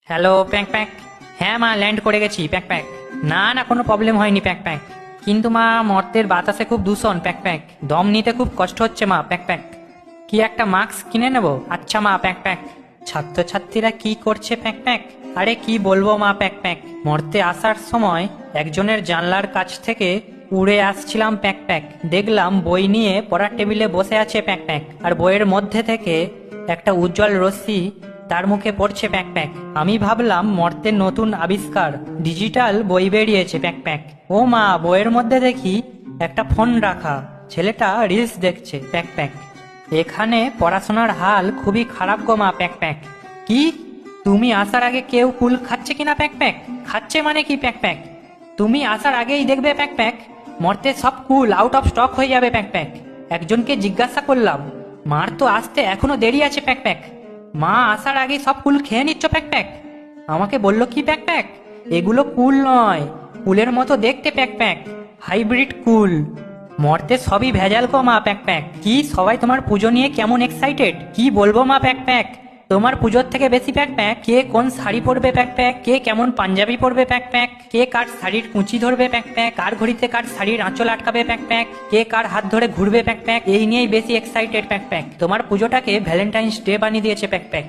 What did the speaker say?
Hello pack pack. হ্যাঁ মা, land করে গেছি প্যাক প্যাক। না না, কোনো প্রবলেম হয়নি প্যাক প্যাক। কিন্তু মা, মর্তের বাতাসে খুব দূষণ প্যাক প্যাক, দম নিতে খুব কষ্ট হচ্ছে মা প্যাক প্যাক। কি একটা মাস্ক কিনে নেব? আচ্ছা মা প্যাক প্যাক। ছাত্রছাত্রীরা কি করছে প্যাক প্যাক? আরে কি বলবো মা প্যাক প্যাক, মর্তে আসার সময় একজনের জানলার কাছ থেকে উড়ে আসছিলাম প্যাক প্যাক, দেখলাম বই নিয়ে পড়ার টেবিলে বসে আছে প্যাক প্যাক, আর বইয়ের মধ্যে থেকে একটা উজ্জ্বল রশ্মি তার মুখে পড়ছে প্যাক প্যাক। আমি ভাবলাম মর্তের নতুন আবিষ্কার, ডিজিটাল বই বেরিয়েছে প্যাক প্যাক। ও মা, বইয়ের মধ্যে দেখি একটা ফোন রাখা, ছেলেটা রিলস দেখছে প্যাক প্যাক। এখানে পড়াশোনার হাল খুবই খারাপ গো মা প্যাক প্যাক। কি? তুমি আসার আগে কেউ কুল খাচ্ছে কিনা প্যাক প্যাক? খাচ্ছে মানে কি প্যাক প্যাক? তুমি আসার আগেই দেখবে প্যাক প্যাক, মর্তে সব কুল আউট অফ স্টক হয়ে যাবে প্যাক প্যাক। একজনকে জিজ্ঞাসা করলাম, মার তো আসতে এখনো দেরি আছে প্যাক প্যাক, মা আসার আগে সব কুল খেয়ে নিচ্ছ প্যাক প্যাক। আমাকে বললো কি প্যাক প্যাক, এগুলো কুল নয়, কুলের মতো দেখতে প্যাক প্যাক, হাইব্রিড কুল। মর্তে সবই ভেজাল গো মা প্যাক প্যাক। কি সবাই তোমার পুজো নিয়ে কেমন এক্সাইটেড, কি বলবো মা প্যাক প্যাক। তোমার পুজোর থেকে বেশি প্যাক প্যাক কে কোন শাড়ি পরবে প্যাক প্যাক, কে কেমন পাঞ্জাবি পরবে প্যাক প্যাক, কে কার শাড়ির কুঁচি ধরবে প্যাক প্যাক, কার ঘড়িতে কার শাড়ির আঁচল আটকাবে প্যাক প্যাক, কে কার হাত ধরে ঘুরবে প্যাক প্যাক, এই নিয়েই বেশি এক্সাইটেড প্যাক প্যাক। তোমার পুজোটাকে ভ্যালেন্টাইন্স ডে বানিয়ে দিয়েছে প্যাক প্যাক।